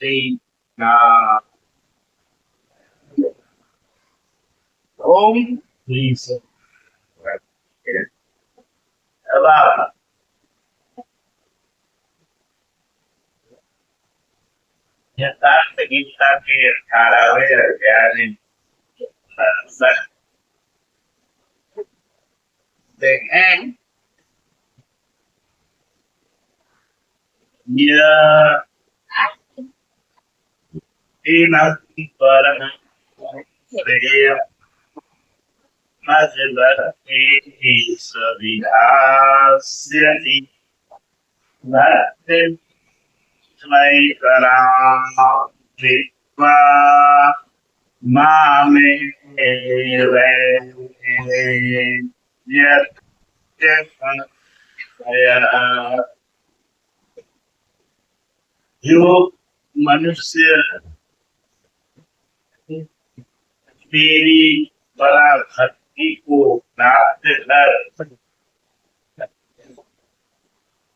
Thì ôm thì sự vâng hiện tại thì kita kia cara với gia đình rất dengan dia ina barang dia masih berarti sedih nanti mulai kerana ritma mame ya saya जो मनुष्य मेरी पराभक्ति को प्राप्त कर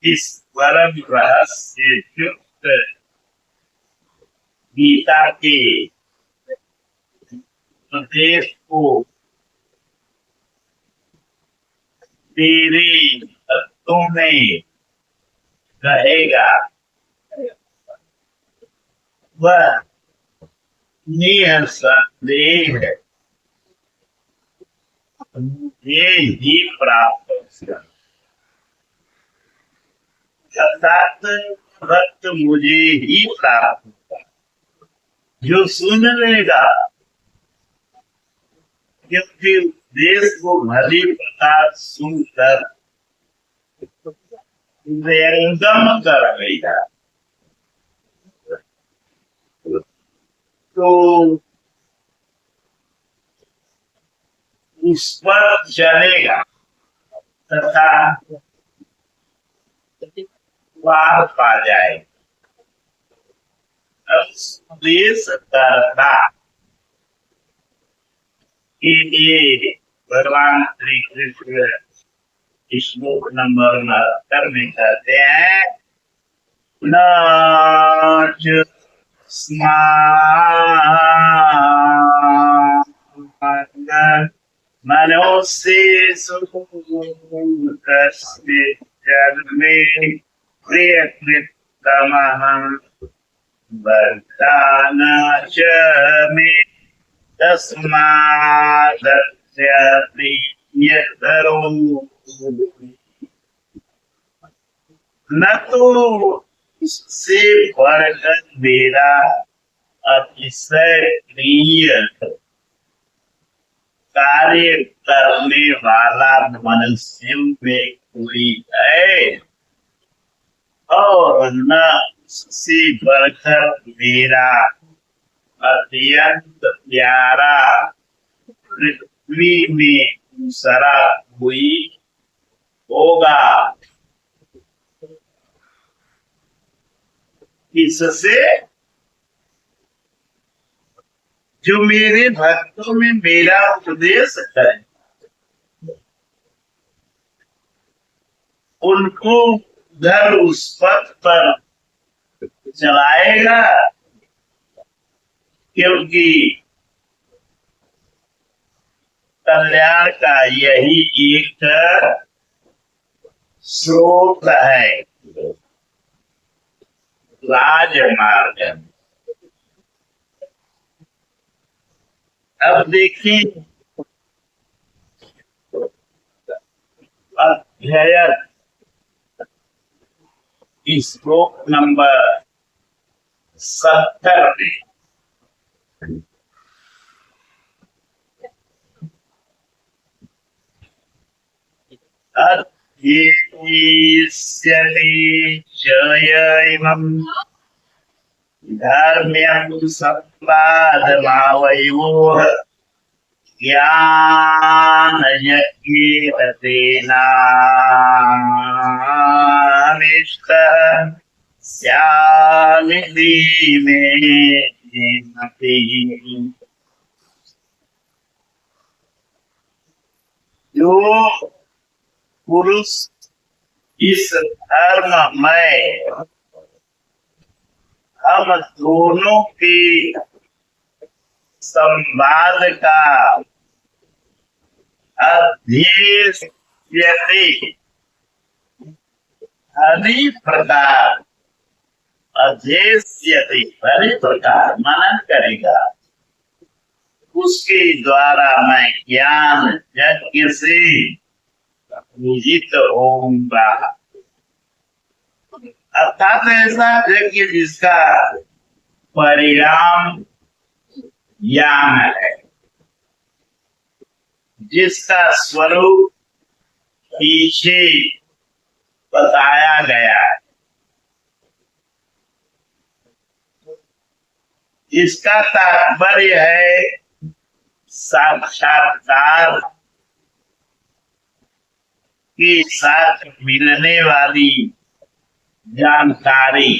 इस परम रहस्य युक्त गीता के उपदेश को तेरे तत्वों में रहेगा वह निसंदेह ये ही प्राप्त होगा अर्थात भक्त मुझे ही प्राप्त होगा जो सुन लेगा क्योंकि देश को भली प्रकार सुनकर व्यंगम कर देगा तो उस पर चलेगा तथा पार पा जाएगा देश करता कि ये भगवान श्री कृष्ण श्लोक नंबर 69 में कहते हैं न मनुष्य जन्मे प्रियकृतमः वर्ताना च मे तस्मादस्य प्रियतरो न तो से बढ़कर मेरा अतिशय प्रिय कार्य करने वाला मनुष्य में कोई है और न से बढ़कर मेरा अत्यंत प्यारा पृथ्वी में सरा हुई होगा इससे जो मेरे भक्तों में मेरा उपदेश है उनको घर उस पथ पर चलाएगा क्योंकि कल्याण का यही एक स्रोत है राजमार्ग। अब देखिए अध्याय श्लोक नंबर 70 में धर्म्यं संवादमावयोः ज्ञानयज्ञेन तेनामिष्टः स्यामिति मे जो पुरुष इस धर्म में अब दोनों के संवाद का अध्येय हरि प्रकार अध्येय हरि प्रकार मनन करेगा, उसके द्वारा मैं ज्ञान यज्ञ से पूजित होऊंगा। अर्थात ऐसा यज्ञ जिसका परिणाम ज्ञान है, जिसका स्वरूप पीछे बताया गया है, इसका तात्पर्य है साक्षात्कार के साथ मिलने वाली जानकारी।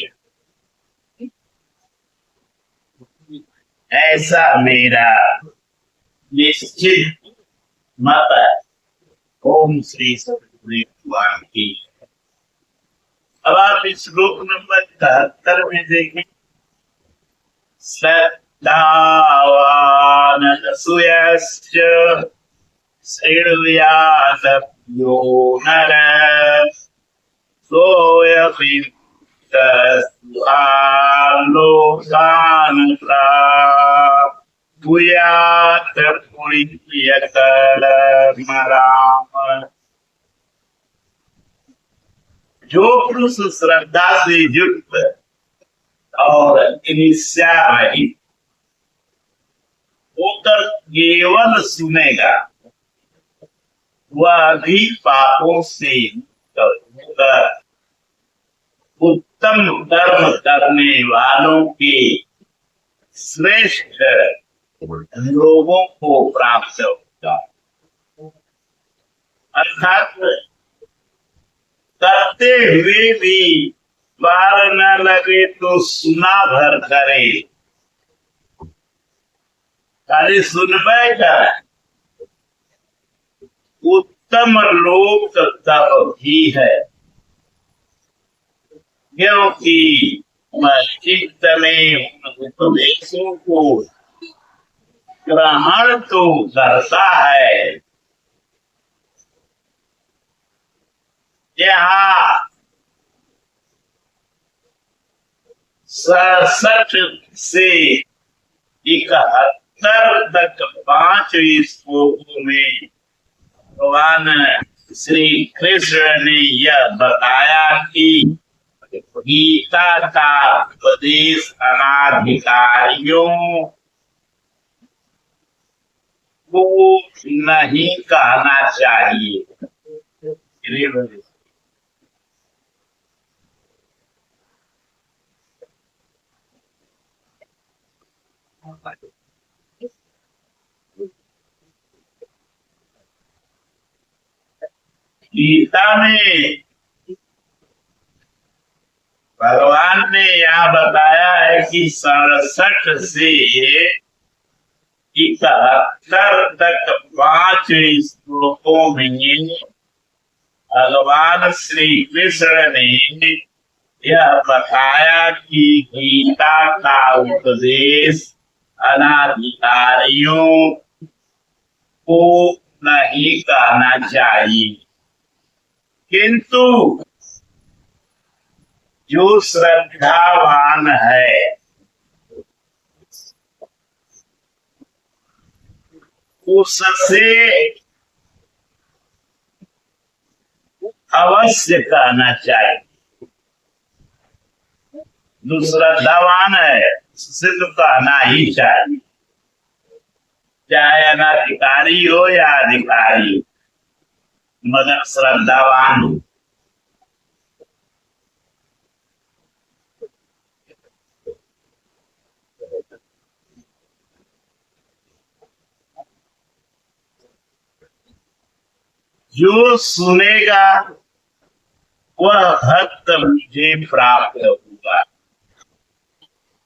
ऐसा मेरा निश्चित मत है। ओम श्री सतगुरु भगवान की। अब आप इस श्लोक नंबर 73 में देखें। श्रद्धावान सूयश्च श्रेणुयादप्यो नर सोऽयमि लोकान् प्राप्नुयात् पुण्यकर्मराम। जो पुरुष श्रद्धा से युक्त और ईर्ष्या रहित होकर केवल सुनेगा, वह भी पापों से होकर उत्तम कर्म करने वालों के श्रेष्ठ लोगों को प्राप्त होगा। अर्थात करते हुए भी बार न लगे तो सुना भर करे, खाली सुनबे कर। उत्तम लोक तब भी है, क्योंकि चित्त में उपदेशों को ग्रहण तो करता है। यहाँ 67 से 71 तक 5 श्लोकों में भगवान श्री कृष्ण ने यह बताया कि गीता का उपदेश अनाधिकारियों को नहीं कहना चाहिए। गीता में भगवान ने यह बताया है कि 67 से 71 तक 5 श्लोकों में भगवान श्री कृष्ण ने यह बताया कि गीता का उपदेश अनाधिकारियों को नहीं कहना चाहिए, किंतु जो श्रद्धावान है उससे अवश्य कहना चाहिए। जो श्रद्धावान है उससे तो कहना ही चाहिए, चाहे अनाधिकारी हो या अधिकारी, मगर श्रद्धावान हो। जो सुनेगा वह भक्त मुझे प्राप्त होगा,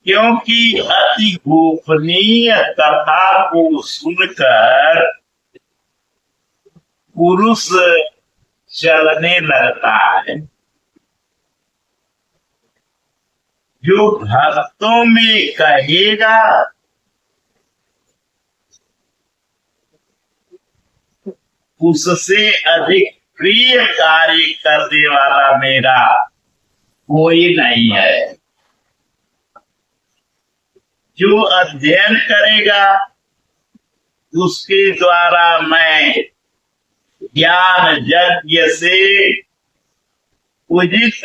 क्योंकि अति गोपनीय कथा को सुनकर पुरुष चलने लगता है। जो भक्तों में कहेगा उससे अधिक प्रिय कार्य करने वाला मेरा कोई नहीं है। जो अध्ययन करेगा उसके द्वारा मैं ज्ञान यज्ञ से उदित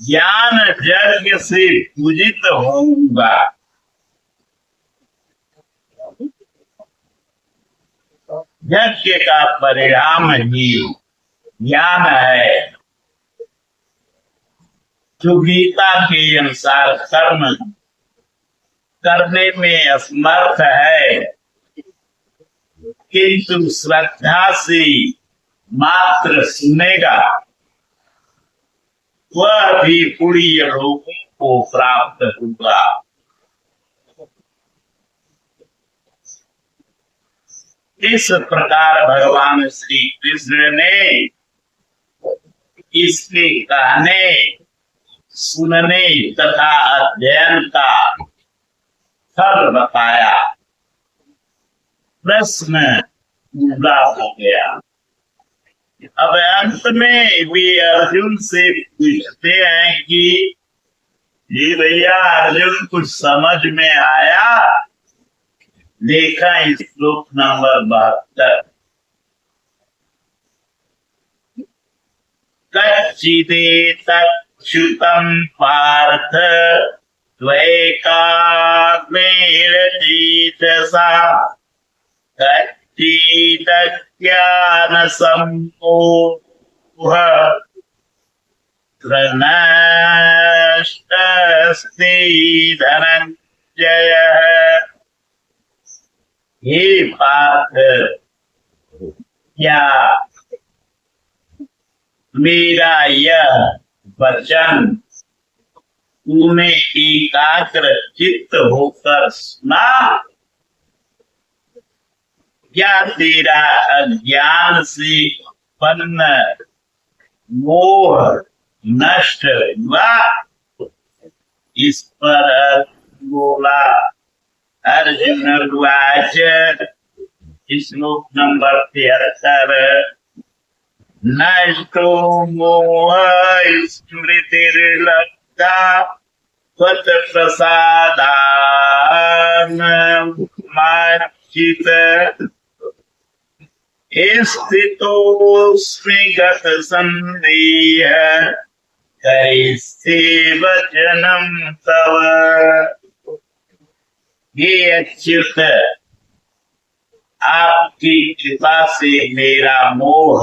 ज्ञान यज्ञ से पूजित होऊंगा। यज्ञ का परिणाम ही ज्ञान है। जो गीता के अनुसार कर्म करने में असमर्थ है किंतु श्रद्धा से मात्र सुनेगा, वह भी पुण्य लोगों को प्राप्त होगा। इस प्रकार भगवान श्री कृष्ण ने इसके कहने सुनने तथा अध्ययन का फल बताया। प्रश्न पूरा हो गया। अब अंत में वे अर्जुन से पूछते हैं कि ये भैया अर्जुन कुछ समझ में आया? देखा श्लोक नंबर 72। कच्चिदेतच्छ्रुतं पार्थ त्वैकाग्निर्जीतसा कच्चिदज्ञानसम्मोहः नष्टस्ति धनञ्जयः। हे पार्थ, क्या मेरा यह वचन तूने एकाग्र चित्त होकर सुना? क्या तेरा अज्ञान से उत्पन्न मोह नष्ट हुआ? इस पर बोला अर्जुन उवाच। श्लोक नंबर 73। नष्टो मोह स्मृतिर्लब्धा त्वत्प्रसादान्मार्जित स्थितोऽस्मि गतसन्देह करिष्ये वचनं तव। हे अच्युत, आपकी कृपा से मेरा मोह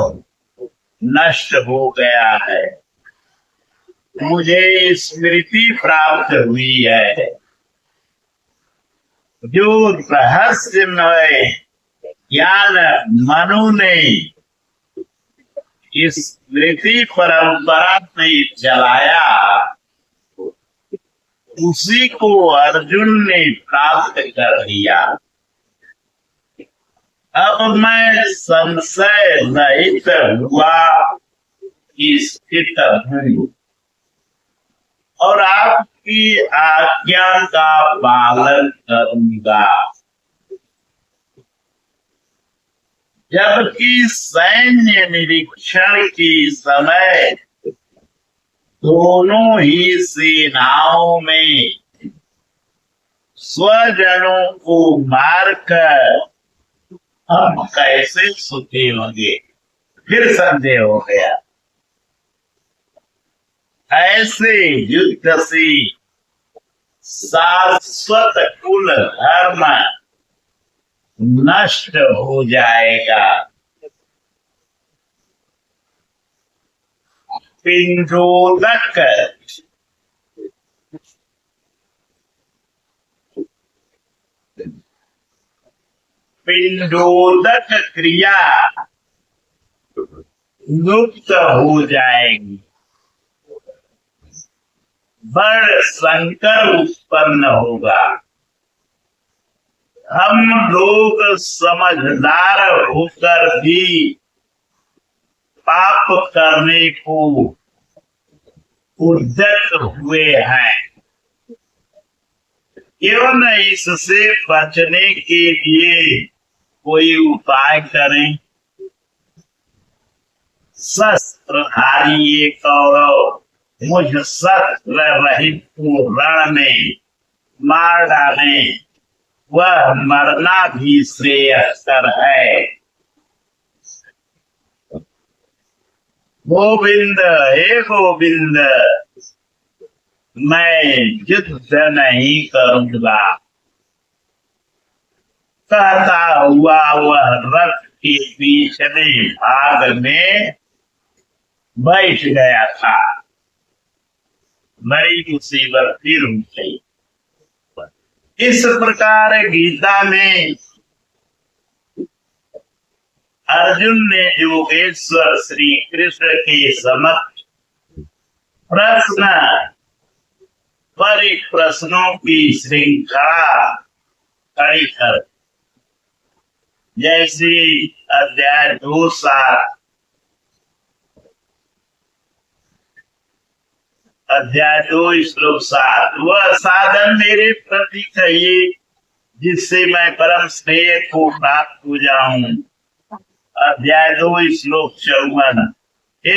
नष्ट हो गया है। मुझे स्मृति प्राप्त हुई है। जो रहस्यमय ज्ञान मनु ने इस स्मृति परंपरा में चलाया, उसी को अर्जुन ने प्राप्त कर लिया। अब मैं संशय रहित हुआ स्थित हूँ और आपकी आज्ञा का पालन करूंगा। जबकि सैन्य निरीक्षण के समय दोनों ही सेनाओं में स्वजनों को मारकर हम कैसे सुखी होंगे? फिर संदेह हो गया। ऐसे युद्ध से शाश्वत कुल धर्म नष्ट हो जाएगा। पिंडोदक पिंडोदक क्रिया लुप्त हो जाएगी। बड़ संकर उत्पन्न होगा। हम लोग समझदार होकर भी पाप करने को उद्यत हुए हैं, क्यों न इससे बचने के लिए कोई उपाय करें। शस्त्रधारी ये कौरव मुझ शस्त्र रहित को रण में मार डाले, वह मरना भी श्रेयस्कर है। गोविंद, हे गोविंद, मैं युद्ध नहीं करूंगा। कहता हुआ वह रथ के पिछले भाग में बैठ गया था। बड़ी मुसीबत फिर हो गई। इस प्रकार गीता में अर्जुन ने योगेश्वर श्री कृष्ण के समक्ष प्रश्न परिप्रश्नों की श्रृंखला खड़ी कर, जैसे अध्याय 2:7, अध्याय 2 श्लोक 7, वह साधन मेरे प्रति कहिए जिससे मैं परम श्रेय को प्राप्त हो जाऊं। अध्याय 2 श्लोक 54,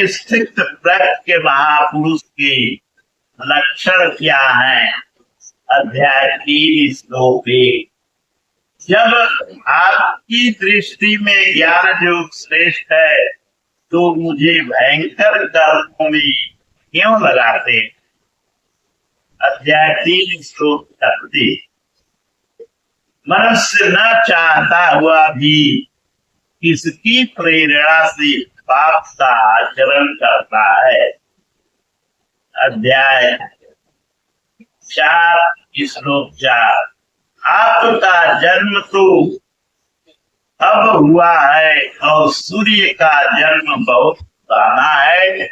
स्थित प्रज्ञ महापुरुष के लक्षण क्या है। अध्याय 3 श्लोक 1, जब आपकी दृष्टि में ज्ञान योग श्रेष्ठ है तो मुझे भयंकर कर्मों में क्यों लगाते। अध्याय 3 श्लोक 31, मनुष्य न चाहता हुआ भी किसकी प्रेरणा से पाप का आचरण करता है। अध्याय 4 श्लोक 4, आपका जन्म तो अब हुआ है और सूर्य का जन्म बहुत पुराना है,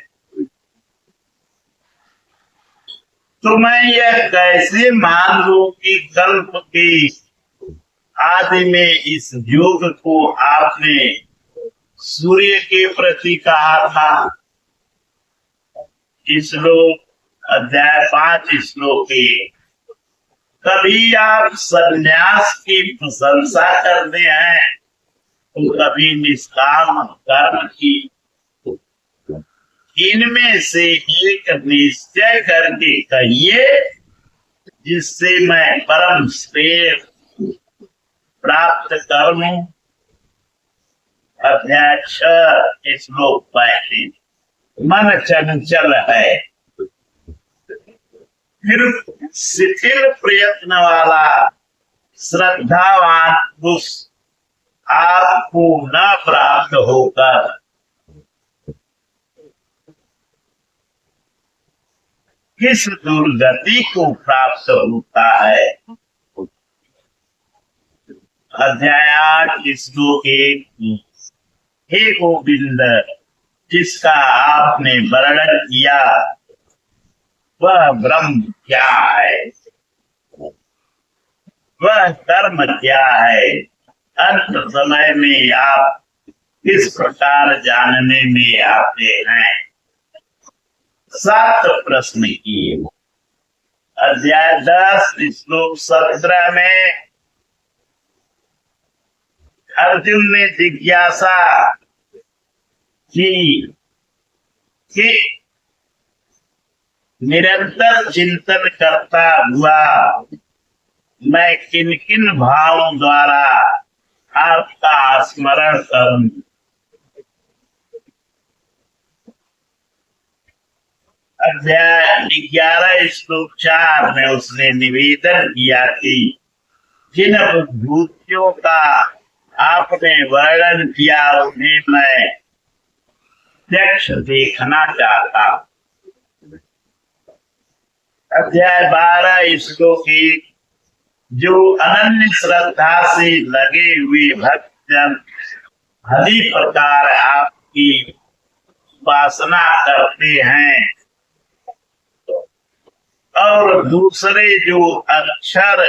तो मैं यह कैसे मान लूं कि कल्प के आदि में इस योग को आपने सूर्य के प्रति कहा था। श्लोक अध्याय 5 श्लोक 1, कभी आप संन्यास की प्रशंसा करते हैं तो कभी निष्काम कर्म की। इनमें से एक निश्चय करके कहिए जिससे मैं परम श्रेय प्राप्त कर लूं। अध्याय 6 श्लोक 35, मन चंचल है, फिर शिथिल प्रयत्न वाला श्रद्धावान पुरुष आपको न प्राप्त होकर किस दुर्गति को प्राप्त होता है। अध्याय 8 श्लोक 1, हे गोविंद, जिसका आपने वर्णन किया वह ब्रह्म क्या है, वह कर्म क्या है, अंत समय में आप किस प्रकार जानने में आते हैं। 7 प्रश्न किए। अध्याय 10 श्लोक 17 में अर्जुन ने जिज्ञासा की कि निरंतर चिंतन करता हुआ मैं किन किन भावों द्वारा आपका स्मरण करूं। अध्याय 11 श्लोक 4 में उसने निवेदन किया कि जिन विभूतियों का आपने वर्णन किया उन्हें मैं प्रत्यक्ष देखना चाहता। अध्याय 12 श्लोक 1, जो अनन्य श्रद्धा से लगे हुए भक्तजन भली प्रकार आपकी उपासना करते हैं और दूसरे जो अक्षर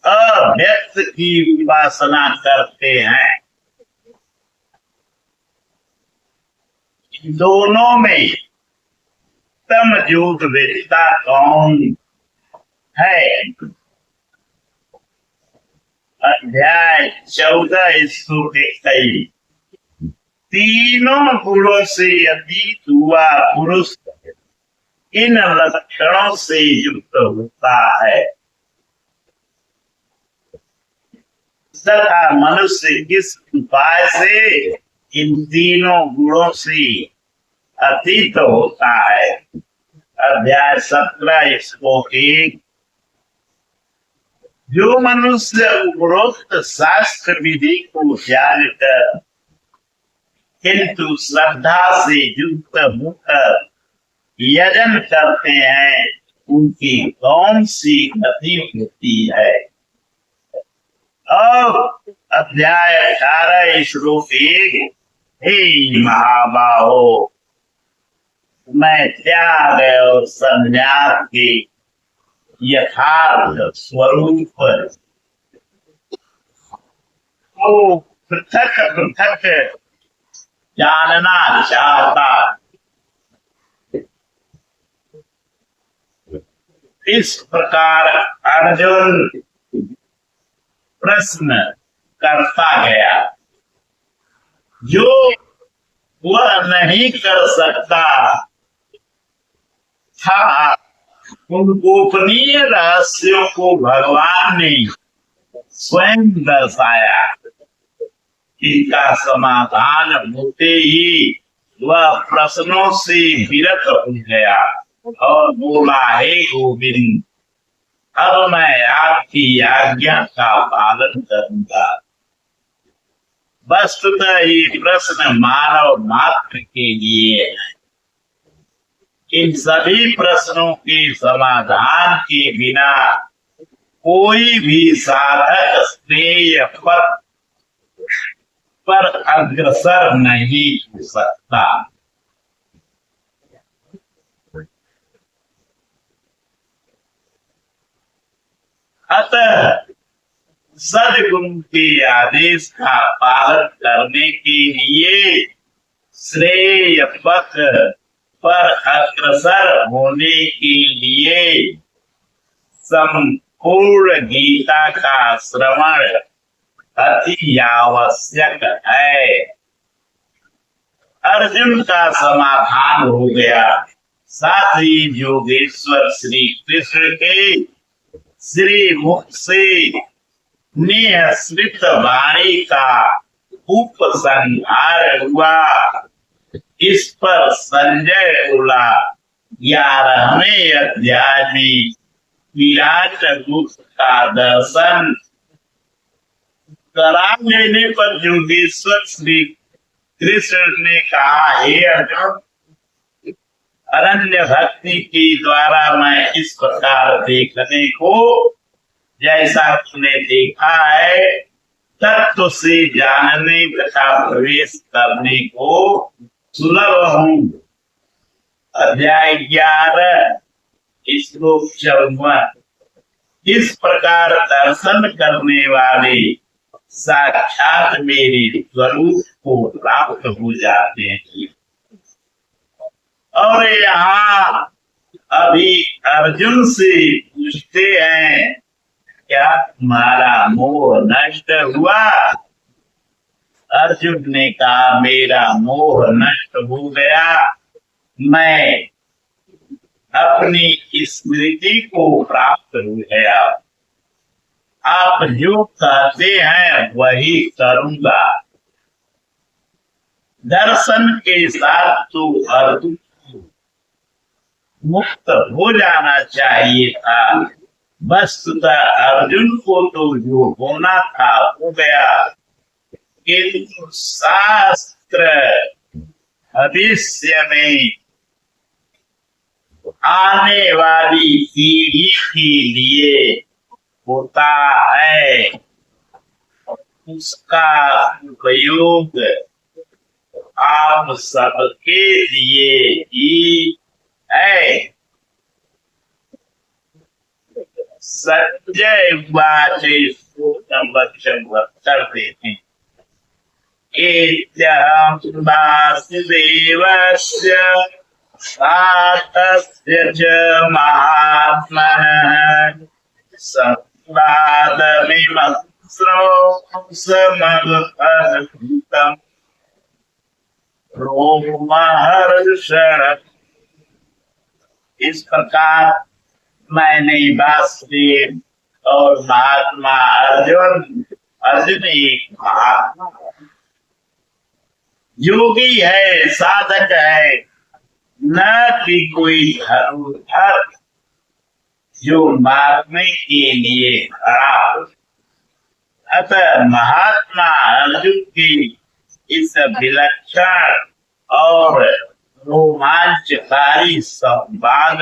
अव्यक्त की उपासना करते हैं दोनों में उत्तम योग वेदता कौन है? अध्याय 14 श्लोक 21। तीनों गुणों से अतीत हुआ पुरुष इन लक्षणों से युक्त होता है तथा मनुष्य किस उपाय से इन तीनों गुणों से अतीत होता है? अध्याय 17 श्लोक 1। जो मनुष्य उपरोक्त शास्त्र विधि को त्याग कर किंतु श्रद्धा से युक्त होकर यजन करते हैं उनकी कौन सी गति होती है? और अध्याय 18 श्लोक 1। हे महाबाहो, मैं त्याग और संन्यास के यथार्थ स्वरूप को पृथक पृथक जानना चाहता। इस प्रकार अर्जुन प्रश्न करता गया। जो वह नहीं कर सकता था उन गोपनीय रहस्यों को भगवान ने स्वयं दर्शाया। इनका समाधान होते ही वह प्रश्नों से विरत हो गया और बोला, हे गोविंद, अब मैं आपकी आज्ञा का पालन करूंगा। वस्तुतः ये प्रश्न मानव मात्र के लिए है। इन सभी प्रश्नों के समाधान के बिना कोई भी साधक श्रेय पथ पर अग्रसर नहीं हो सकता। अतः सद्गुरु के आदेश का पालन करने के लिए श्रेय पथ पर अग्रसर होने के लिए संपूर्ण गीता का श्रवण अति आवश्यक है। अर्जुन का समाधान हो गया। साथ ही योगेश्वर श्री कृष्ण के श्री मुख से निःसृत वाणी का उपसंहार हुआ। इस पर संजय बोला, 11वें अध्याय में विराट रूप का दर्शन करा देने पर योगेश्वर श्री कृष्ण ने कहा, हे अर्जुन, अनन्य भक्ति के द्वारा मैं इस प्रकार देखने को जैसा तुमने देखा है तत्व से जानने तथा प्रवेश करने को सुलभ हूँ। अध्याय 11 श्लोक 54। इस प्रकार दर्शन करने वाले साक्षात मेरे स्वरूप को प्राप्त हो जाते हैं। और यहाँ अभी अर्जुन से पूछते हैं, क्या तुम्हारा मोह नष्ट हुआ? अर्जुन ने कहा, मेरा मोह नष्ट हो गया। मैं अपनी स्मृति को प्राप्त हो गया। आप जो कहते हैं वही करूंगा। दर्शन के साथ तो अर्जुन मुक्त हो जाना चाहिए था। वस्तुतः अर्जुन को तो जो होना था हो गया, किंतु शास्त्र भविष्य में आने वाली पीढ़ी के लिए होता है, उसका उपयोग आप सबके लिए ही है। संजय बात करते हैं। एत्यहं वासुदेवस्य सातस्य च महात्मनः संवादमिमं श्रोत्रमनुहृतम् रोमहर्षण। इस प्रकार मैंने वासुदेव और महात्मा अर्जुन एक महात्मा योगी है, साधक है, न कि कोई धनुर्धर जो मारने के लिए खड़ा हो। अतः महात्मा अर्जुन की इस विलक्षण और रोमांचकारी संवाद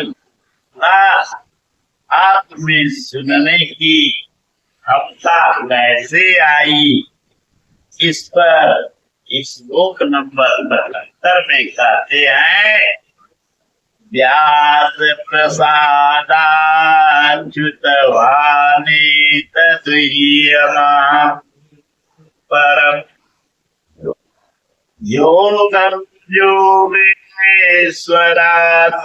आप में सुनने की क्षमता कैसे आई, इस पर इस श्लोक नंबर 72 में कहते हैं, व्यास प्रसादाच्युत वाणी तद्वीयमा परम योगं योगेश्वरात्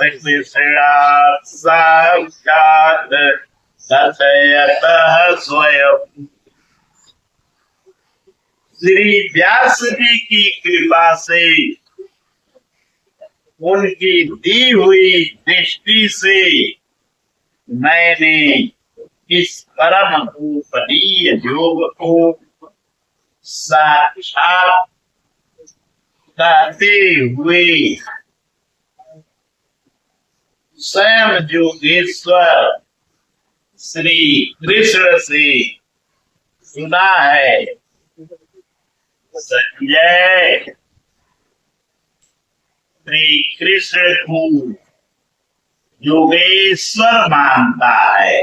कृष्णात् साक्षात् कथयतः स्वयं। श्री व्यास जी की कृपा से, उनकी दी हुई दृष्टि से मैंने इस परम उपनीय योग को साक्षात कहते हुए स्वयं योगेश्वर श्री कृष्ण से सुना है। संजय श्री कृष्ण को योगेश्वर मानता है।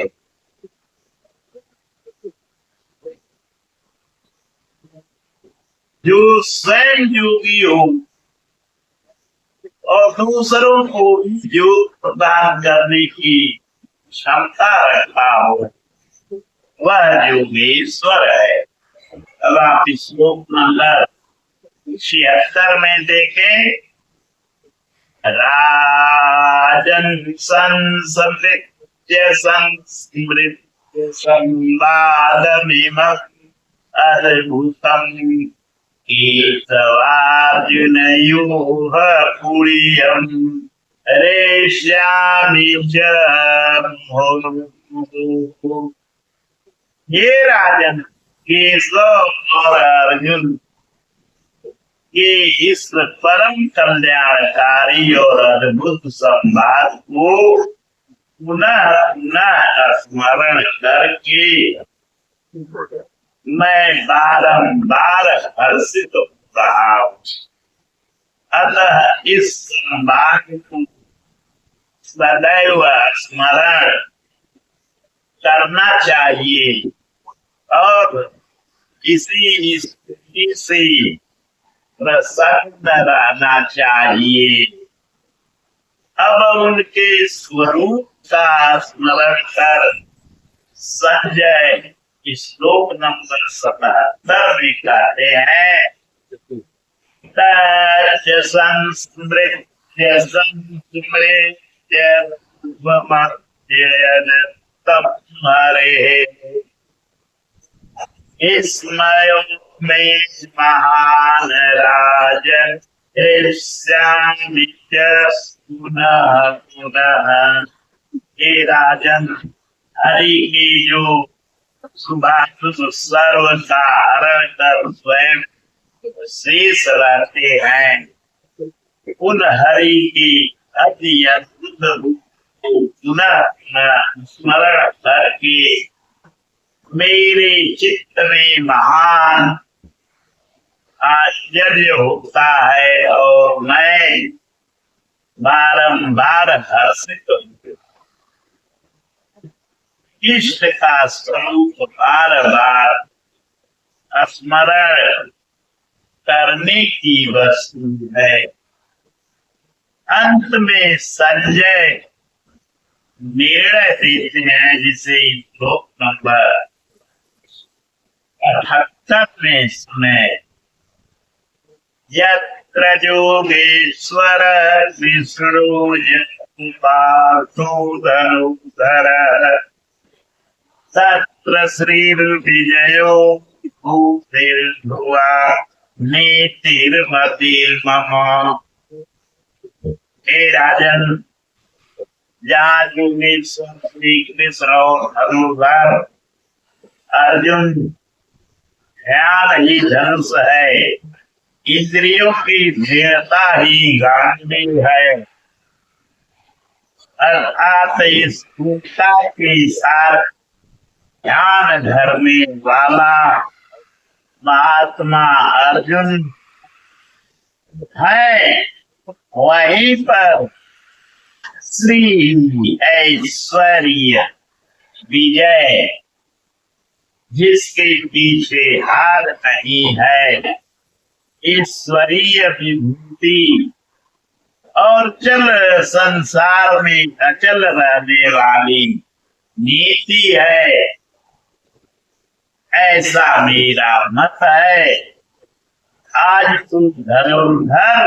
जो स्वयं योगी हो और दूसरों को योग प्रदान करने की क्षमता रखता हो, वह योगेश्वर है। अब आप श्लोक नंबर 76 में देखें, राजन संसृत्य संस्मृत्य संवादमिमम् अद्भुतम् केशवार्जुनयोः पुरीयम् रेष्यामि च मुहुः। ये राजन, केशव और अर्जुन ये इस परम कल्याणकारी और अद्भुत संवाद को पुनः पुनः स्मरण करके मैं बारंबार हर्षित हो रहा हूँ। अतः इस संवाद को सदैव स्मरण करना चाहिए और इसी स्थिति से प्रसन्न रहना चाहिए। अब उनके स्वरूप का स्मरण कर संजय श्लोक नंबर 77 में कहते हैं, तच्च संस्मृत्य संस्मृत्य तम हरे स्मयो में महान राजन ऋष्यामि च पुनः पुनः। हे राजन, हरि की जो सुभाषुष सर्व का हरण कर स्वयं शेष रहते हैं, उन हरि की अति अद्भुत रूप को पुनः पुनः स्मरण करके मेरे चित्त में महान आश्चर्य होता है और मैं बारंबार हर्षित हूँ। इष्ट का स्वरूप बार बार स्मरण करने की वस्तु है। अंत में संजय निर्णय देते हैं, जिसे श्लोक नंबर 78 में सुने, यत्र योगेश्वर विष्णु पार्थो धनुधर तत्र श्रीर्विजयो भूतिर्भुवा नीतिर्मतिर्मम। हे राजन, जहाँ योगेश्वर श्री कृष्ण और धनुधर अर्जुन ध्यान ही धनुष है, इंद्रियों की दृढ़ता ही गांधी है, अर्थात इस गीता के साथ ध्यान धरने वाला महात्मा अर्जुन है। वहीं पर श्री ऐश्वर्य विजय, जिसके पीछे हार नहीं है, ईश्वरीय विभूति और चल संसार में अचल रहने वाली नीति है, ऐसा मेरा मत है। आज तुम धनुर्धर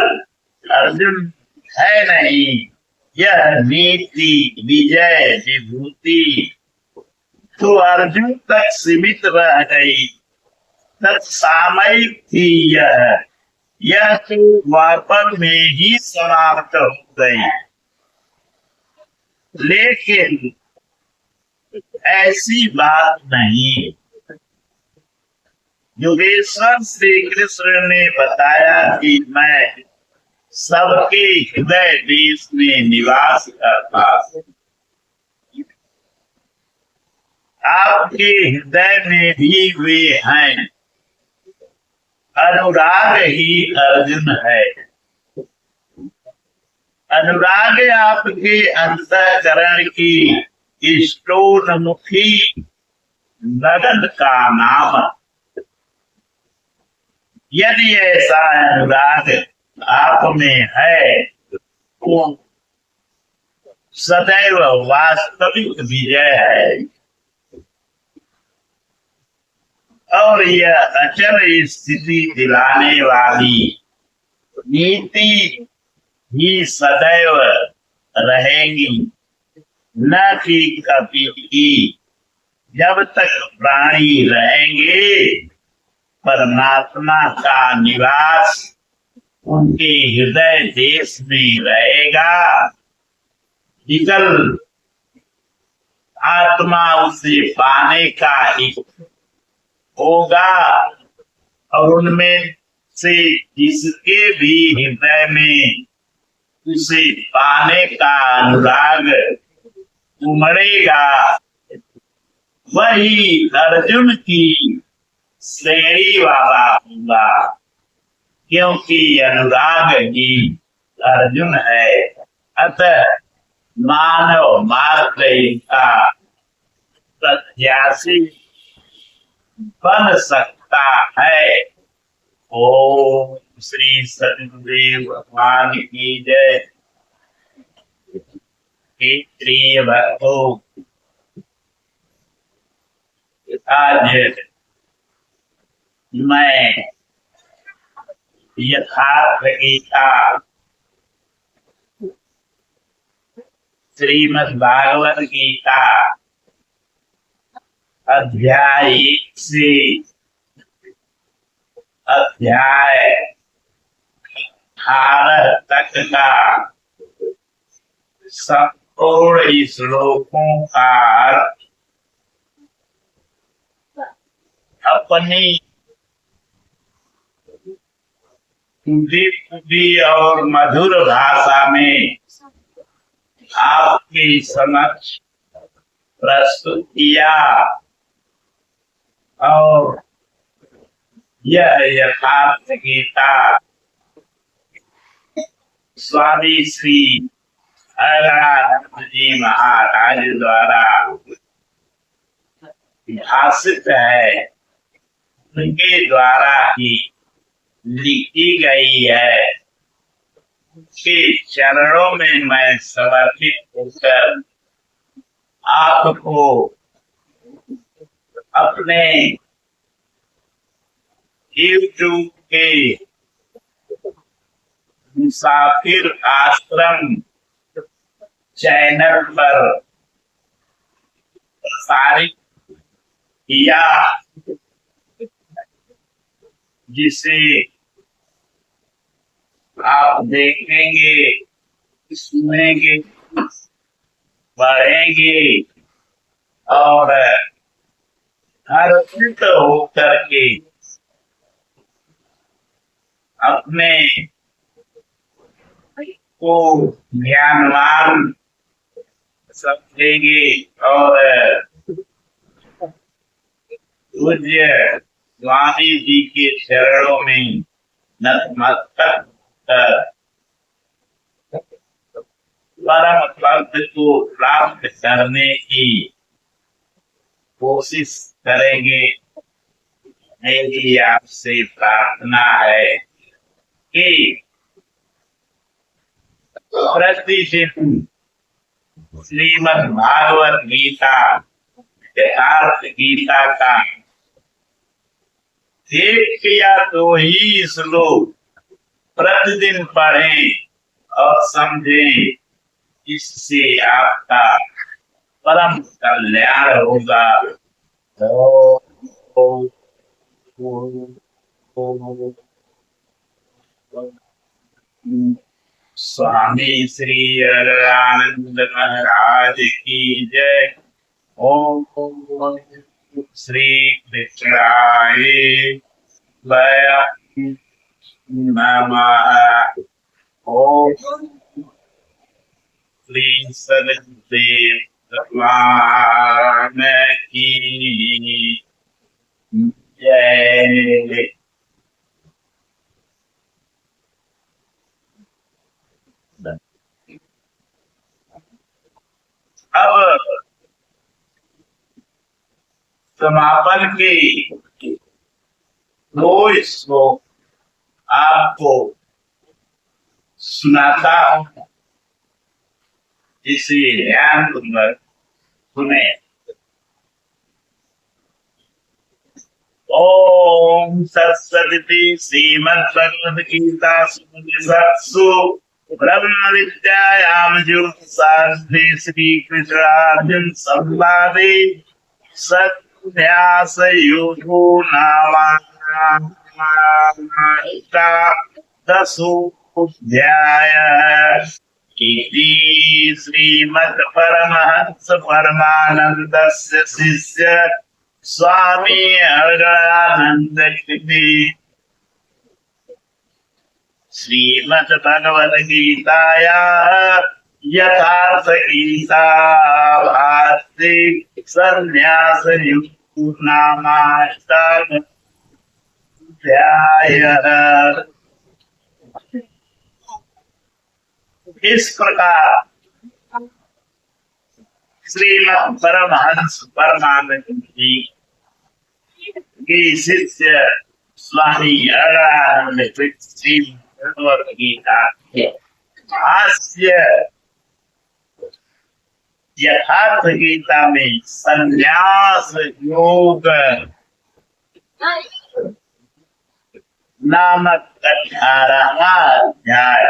अर्जुन है नहीं, यह नीति विजय विभूति तो अर्जुन तक सीमित रह गई, तत्सामयिक थी। यह तो वापन में ही समाप्त हो गई। लेकिन ऐसी बात नहीं। योगेश्वर श्री कृष्ण ने बताया कि मैं सबके हृदय देश में निवास करता हूं। आपके हृदय में भी वे हैं। अनुराग ही अर्जुन है। अनुराग आपके अंतःकरण की स्टोनमुखी लगन का नाम। यदि ऐसा अनुराग आप में है तो सदैव वास्तविक विजय है और यह अचल स्थिति दिलाने वाली नीति ही सदैव रहेगी, न कि कभी की। जब तक प्राणी रहेंगे परमात्मा का निवास उनके हृदय देश में रहेगा। विकल आत्मा उसे पाने का होगा और उनमें से जिसके भी हृदय में उसे पाने का अनुराग उमड़ेगा, वही अर्जुन की श्रेणी वाला होगा, क्योंकि अनुराग ही अर्जुन है। अतः मानव मात्र का प्रत्याशी बन सकता है। ओम श्री सतगुरुदेव भगवान की जय। प्रिय भक्तों, आज मैं यथार्थ गीता श्रीमद् भागवत गीता अध्याय 1 से अध्याय 18 तक का संपूर्ण श्लोकों का अपनी टूटी और मधुर भाषा में आपके समक्ष प्रस्तुत किया और यह यथार्थ गीता स्वामी श्री अगणानंद जी महाराज द्वारा भाषित है, उनके द्वारा ही लिखी गई है। के चरणों में मैं समर्पित होकर आपको अपने YouTube के मुसाफिर आश्रम चैनल पर प्रसारित किया, जिसे आप देखेंगे, सुनेंगे, पढ़ेंगे और हर्षित होकर के अपने को ज्ञानवान समझेंगे और पूज्य स्वामी जी के चरणों में नतमस्तक कर परम पद को प्राप्त करने की कोशिश करेंगे। मेरी आपसे प्रार्थना है कि प्रतिदिन श्रीमद् भागवत गीता, यथार्थ गीता का एक या दो ही श्लोक प्रतिदिन पढ़ें और समझें। इससे आपका परम कल्याण होगा। स्वामी श्री अरविंद महाराज की जय। ओम श्री कृष्णाय नमः। ओम श्री सदगुरुदेव भगवान की जय। अब समापन के दो श्लोक आपको सुनाता हूँ, इसे ध्यान पूर्वक सुने। ओम सत्सदिति श्रीमद्भगवद्गीता उपनिषत्सु ब्रह्म विद्यायां ज्योतिषास्त्रे श्री कृष्णार्जुन संवादे सन्न्यास योगो नामाष्टादशोऽध्याय। इति श्रीमद् परमहंस परमानंदस्य शिष्य स्वामी अगणानंद कृते श्रीमद् भगवद गीताया यथार्थ गीता भाष्ये सन्न्यास योगो नामाष्टादशोऽध्याय। इस प्रकार श्रीमद् परमहंस परमानंद जी के शिष्य स्वामी अगणानंद कृते भगवद गीता भाष्य यथार्थ गीता में संन्यास योग नामक 18वां अध्याय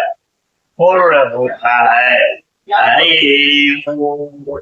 पूर्ण होता है। हरि ओम।